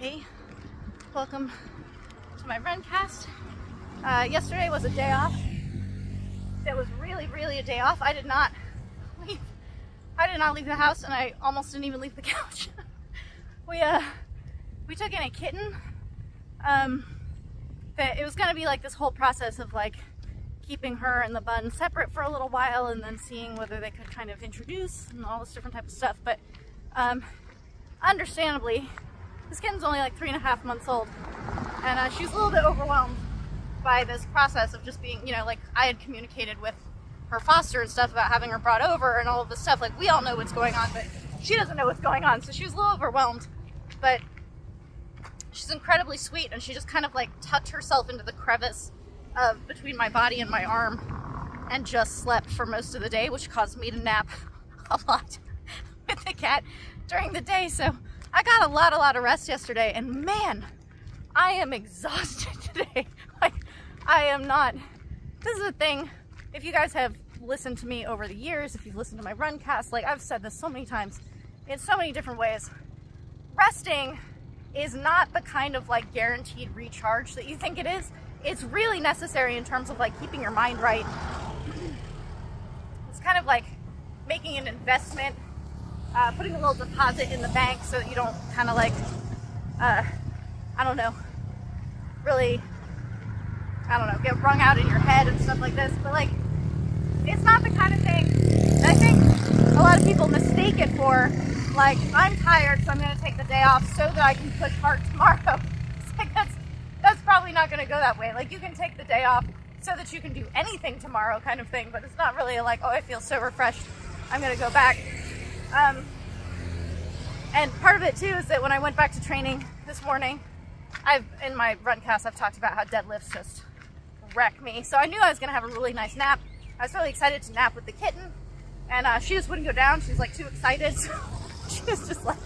Hey, welcome to my run cast. Yesterday was a day off. It was really a day off. I did not leave the house, and I almost didn't even leave the couch. We took in a kitten. That it was gonna be like this whole process of like keeping her and the bun separate for a little while, and then seeing whether they could kind of introduce and all this different type of stuff. But understandably, this kitten's only like 3.5 months old, and she was a little bit overwhelmed by this process of just being, you know, like I had communicated with her foster and stuff about having her brought over and all of this stuff. Like, we all know what's going on, but she doesn't know what's going on, so she was a little overwhelmed. But she's incredibly sweet, and she just kind of like tucked herself into the crevice of between my body and my arm and just slept for most of the day, which caused me to nap a lot with the cat during the day. So I got a lot of rest yesterday, and man, I am exhausted today. Like, I am not. This is the thing, if you guys have listened to me over the years, if you've listened to my run cast, like I've said this so many times in so many different ways, resting is not the kind of like guaranteed recharge that you think it is. It's really necessary in terms of like keeping your mind right. It's kind of like making an investment, putting a little deposit in the bank so that you don't kind of like, I don't know, really, I don't know, get wrung out in your head and stuff like this. But like, it's not the kind of thing that I think a lot of people mistake it for. Like, I'm tired, so I'm going to take the day off so that I can push hard tomorrow. It's like, that's probably not going to go that way. Like, you can take the day off so that you can do anything tomorrow kind of thing, but it's not really like, oh, I feel so refreshed, I'm going to go back. And part of it too is that when I went back to training this morning, in my run cast, I've talked about how deadlifts just wreck me. So I knew I was going to have a really nice nap. I was really excited to nap with the kitten, and she just wouldn't go down. She was like too excited. She was just like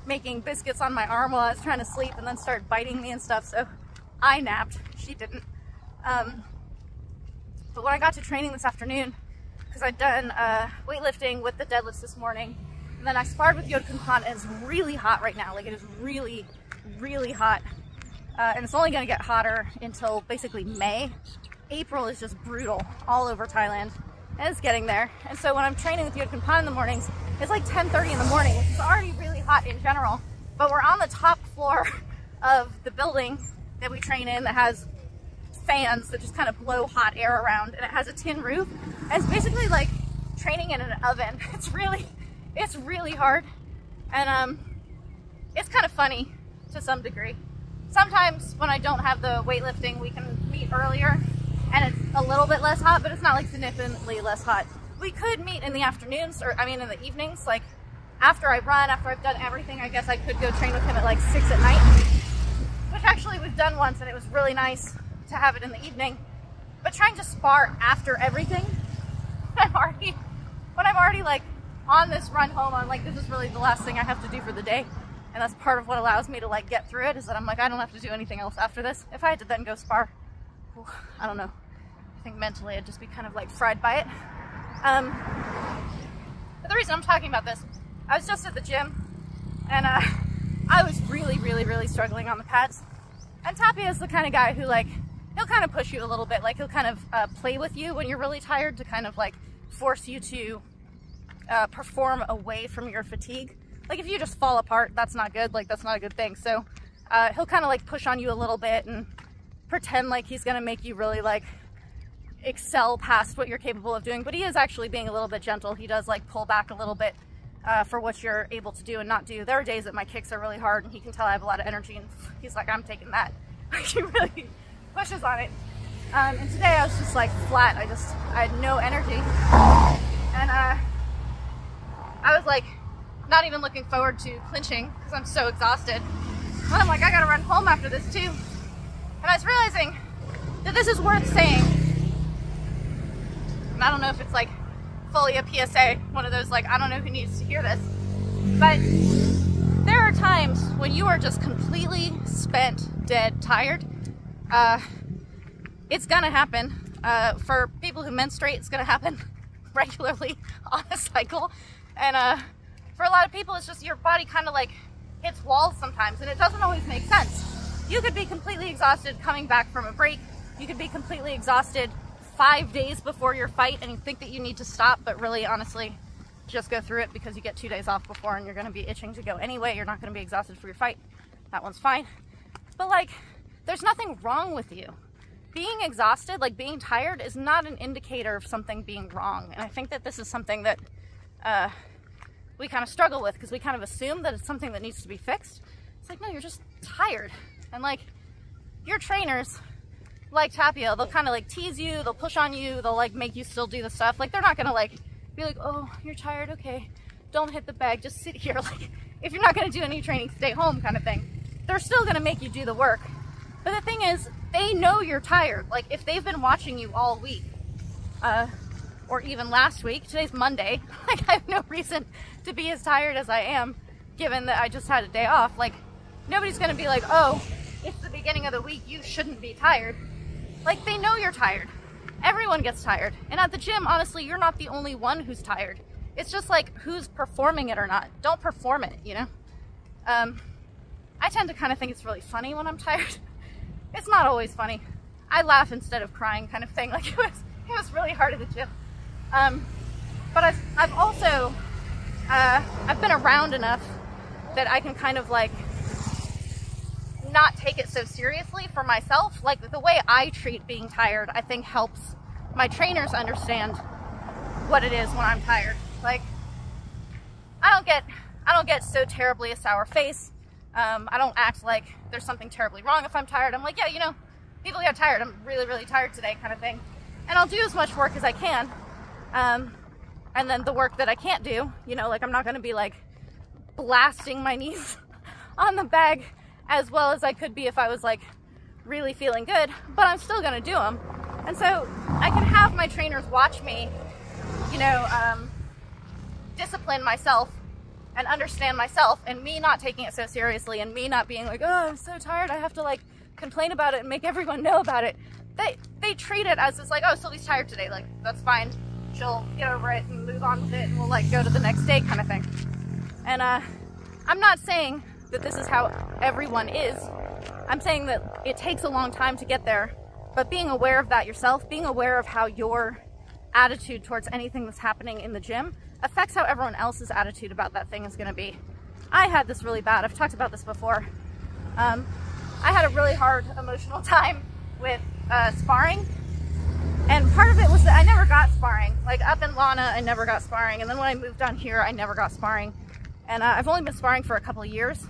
making biscuits on my arm while I was trying to sleep, and then started biting me and stuff. So I napped. She didn't. But when I got to training this afternoon, because I'd done weightlifting with the deadlifts this morning, and then I sparred with Duuglas-Ittu, and it's really hot right now. Like, it is really hot. And it's only going to get hotter until basically May. April is just brutal all over Thailand. And it's getting there. And so when I'm training with Duuglas-Ittu in the mornings, it's like 10:30 in the morning, which is already really hot in general. But we're on the top floor of the building that we train in that has fans that just kind of blow hot air around, and it has a tin roof. And it's basically like training in an oven. It's really hard. And it's kind of funny to some degree. Sometimes when I don't have the weightlifting, we can meet earlier and it's a little bit less hot, but it's not like significantly less hot. We could meet in the afternoons, or I mean in the evenings, like after I run, after I've done everything. I guess I could go train with him at like 6 at night, which actually we've done once, and it was really nice to have it in the evening. But trying to spar after everything, when I'm already like on this run home, I'm like, this is really the last thing I have to do for the day. And that's part of what allows me to like get through it, is that I'm like, I don't have to do anything else after this. If I had to then go spar, I don't know. I think mentally I'd just be kind of like fried by it. But the reason I'm talking about this, I was just at the gym, and I was really struggling on the pads. And Tapia is the kind of guy who, like, he'll kind of push you a little bit. Like, he'll kind of play with you when you're really tired to kind of like force you to perform away from your fatigue. Like, if you just fall apart, that's not good. Like, that's not a good thing. So he'll kind of like push on you a little bit and pretend like he's gonna make you really like excel past what you're capable of doing. But he is actually being a little bit gentle. He does like pull back a little bit for what you're able to do and not do. There are days that my kicks are really hard, and he can tell I have a lot of energy, and he's like, I'm taking that. He really pushes on it. And today I was just like flat. I had no energy. And I was like not even looking forward to clinching because I'm so exhausted. And I'm like, I gotta run home after this too. And I was realizing that this is worth saying. And I don't know if it's like fully a PSA, one of those like, I don't know who needs to hear this. But there are times when you are just completely spent, dead, tired. It's gonna happen. For people who menstruate, it's gonna happen regularly on a cycle. And for a lot of people, it's just your body kind of like hits walls sometimes, and it doesn't always make sense. You could be completely exhausted coming back from a break. You could be completely exhausted 5 days before your fight and you think that you need to stop, but really, honestly, just go through it because you get 2 days off before and you're going to be itching to go anyway. You're not going to be exhausted for your fight. That one's fine. But like, there's nothing wrong with you. Being exhausted, like being tired, is not an indicator of something being wrong. And I think that this is something that we kind of struggle with because we kind of assume that it's something that needs to be fixed. It's like, no, you're just tired. And like, your trainers, like Tapio, they'll kind of like tease you, they'll push on you, they'll like make you still do the stuff. Like, they're not gonna like be like, oh, you're tired, okay, don't hit the bag, just sit here. Like, if you're not gonna do any training, stay home kind of thing. They're still gonna make you do the work. But the thing is, they know you're tired. Like, if they've been watching you all week, or even last week, today's Monday, like I have no reason to be as tired as I am, given that I just had a day off. Like, nobody's gonna be like, oh, it's the beginning of the week, you shouldn't be tired. Like, they know you're tired. Everyone gets tired. And at the gym, honestly, you're not the only one who's tired. It's just like, who's performing it or not. Don't perform it, you know? I tend to kind of think it's really funny when I'm tired. It's not always funny. I laugh instead of crying kind of thing. Like, it was really hard at the gym. But I've also, I've been around enough that I can kind of like not take it so seriously for myself. Like, the way I treat being tired, I think helps my trainers understand what it is when I'm tired. Like, I don't get so terribly a sour face. I don't act like there's something terribly wrong if I'm tired. I'm like, yeah, you know, people get tired. I'm really, really tired today kind of thing. And I'll do as much work as I can. And then the work that I can't do, you know, like, I'm not going to be like blasting my knees on the bag as well as I could be if I was like really feeling good, but I'm still going to do them. And so I can have my trainers watch me, you know, discipline myself and understand myself, and me not taking it so seriously, and me not being like, oh, I'm so tired, I have to like complain about it and make everyone know about it. They treat it as it's like, oh, Sylvie's tired today, like, that's fine, she'll get over it and move on with it, and we'll like go to the next day kind of thing. And I'm not saying that this is how everyone is. I'm saying that it takes a long time to get there, but being aware of that yourself, being aware of how your attitude towards anything that's happening in the gym affects how everyone else's attitude about that thing is going to be. I had this really bad. I've talked about this before. I had a really hard emotional time with sparring, and part of it was that I never got sparring. Like, up in Lana, I never got sparring, and then when I moved down here, I never got sparring. And I've only been sparring for a couple of years,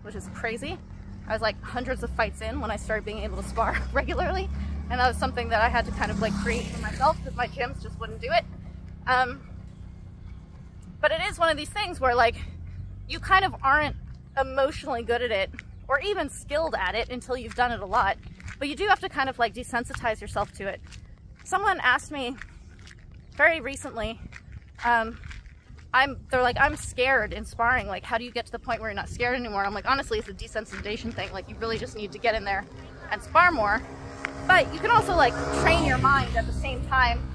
which is crazy. I was like hundreds of fights in when I started being able to spar regularly, and that was something that I had to kind of like create for myself because my gyms just wouldn't do it. But it is one of these things where like, you kind of aren't emotionally good at it or even skilled at it until you've done it a lot, but you do have to kind of like desensitize yourself to it. Someone asked me very recently, they're like, I'm scared in sparring. Like, how do you get to the point where you're not scared anymore? And I'm like, honestly, it's a desensitization thing. Like, you really just need to get in there and spar more. But you can also like train your mind at the same time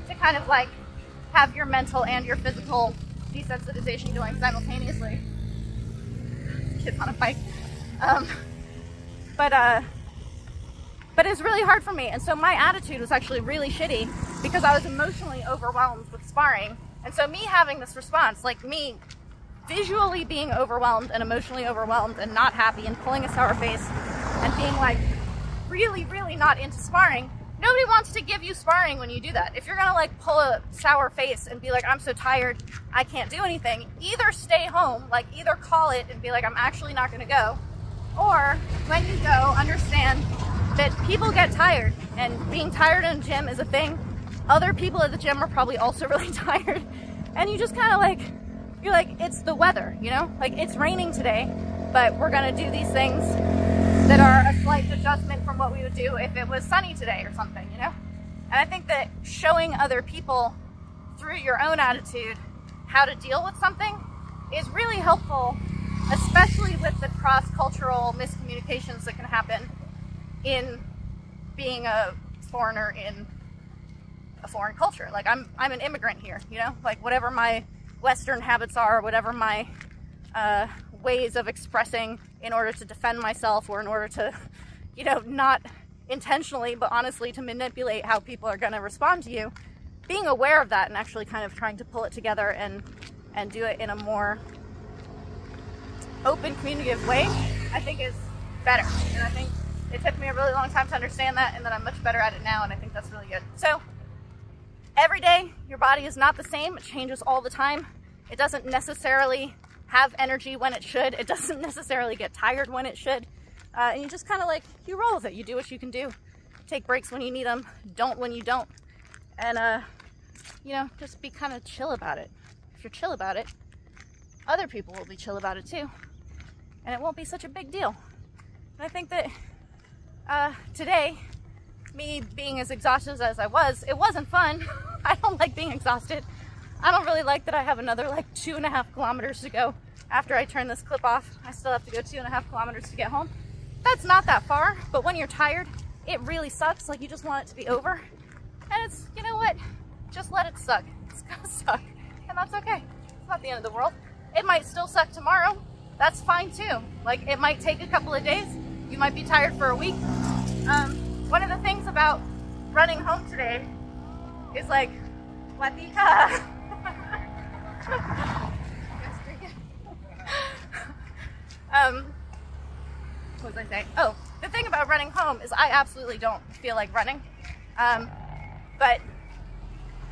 to kind of like have your mental and your physical desensitization going simultaneously. Kids on a bike. But it's really hard for me. And so my attitude was actually really shitty because I was emotionally overwhelmed with sparring. And so me having this response, like me visually being overwhelmed and emotionally overwhelmed and not happy and pulling a sour face and being like really, really not into sparring, nobody wants to give you sparring when you do that. If you're gonna like pull a sour face and be like, I'm so tired, I can't do anything, either stay home, like either call it and be like, I'm actually not gonna go, or when you go, understand that people get tired, and being tired in a gym is a thing. Other people at the gym are probably also really tired, and you just kind of like, you're like, it's the weather, you know? Like, it's raining today, but we're gonna do these things that are a slight adjustment from what we would do if it was sunny today or something, you know? And I think that showing other people through your own attitude how to deal with something is really helpful, especially with the cross-cultural miscommunications that can happen in being a foreigner in a foreign culture. Like, I'm an immigrant here, you know? Like, whatever my Western habits are, whatever my ways of expressing in order to defend myself, or in order to, you know, not intentionally, but honestly to manipulate how people are going to respond to you. Being aware of that and actually kind of trying to pull it together and do it in a more open, communicative way, I think is better. And I think it took me a really long time to understand that, and that I'm much better at it now, and I think that's really good. So every day, your body is not the same. It changes all the time. It doesn't necessarily have energy when it should. It doesn't necessarily get tired when it should. And you just kind of like, you roll with it. You do what you can do. Take breaks when you need them. Don't when you don't. And, you know, just be kind of chill about it. If you're chill about it, other people will be chill about it too. And it won't be such a big deal. And I think that today, me being as exhausted as I was, it wasn't fun. I don't like being exhausted. I don't really like that I have another like 2.5 kilometers to go after I turn this clip off. I still have to go 2.5 kilometers to get home. That's not that far, but when you're tired, it really sucks. Like, you just want it to be over. And it's, you know what? Just let it suck. It's gonna suck. And that's okay. It's not the end of the world. It might still suck tomorrow. That's fine too. Like, it might take a couple of days. You might be tired for a week. One of the things about running home today is like, Watika. What was I saying? Oh, the thing about running home is I absolutely don't feel like running. But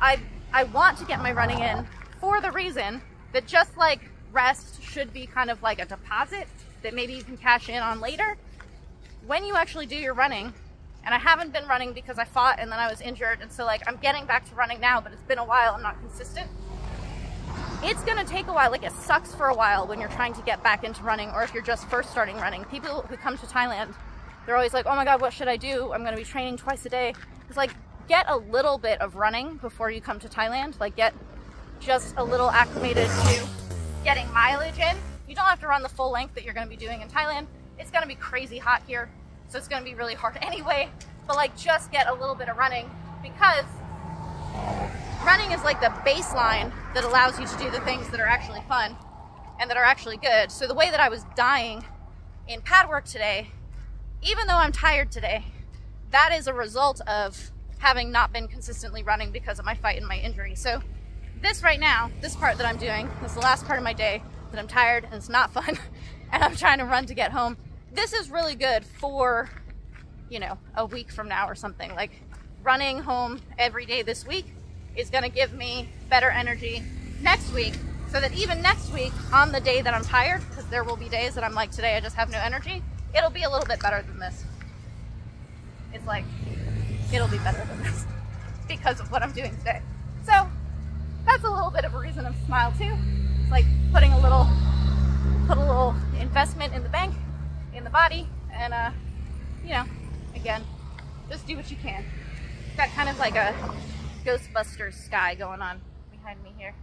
I want to get my running in for the reason that just like rest should be kind of like a deposit that maybe you can cash in on later, when you actually do your running, and I haven't been running because I fought and then I was injured, and so like I'm getting back to running now, but it's been a while, I'm not consistent. It's gonna take a while. Like, it sucks for a while when you're trying to get back into running, or if you're just first starting running. People who come to Thailand, they're always like, oh my god, what should I do? I'm gonna be training twice a day. It's like, get a little bit of running before you come to Thailand. Like, get just a little acclimated to getting mileage in. You don't have to run the full length that you're gonna be doing in Thailand. It's gonna be crazy hot here, so it's gonna be really hard anyway. But like, just get a little bit of running, because running is like the baseline that allows you to do the things that are actually fun and that are actually good. So the way that I was dying in pad work today, even though I'm tired today, that is a result of having not been consistently running because of my fight and my injury. So this right now, this part that I'm doing, this is the last part of my day that I'm tired and it's not fun and I'm trying to run to get home. This is really good for, you know, a week from now or something. Like, running home every day this week is gonna give me better energy next week, so that even next week, on the day that I'm tired, because there will be days that I'm like, today I just have no energy, it'll be a little bit better than this. It's like, it'll be better than this because of what I'm doing today. So that's a little bit of a reason to smile too. It's like putting a little investment in the bank, in the body, and you know, again, just do what you can. Got kind of like a Ghostbusters sky going on behind me here.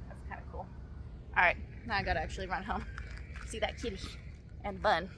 That's kind of cool. All right, now I gotta actually run home. See that kitty and Bun.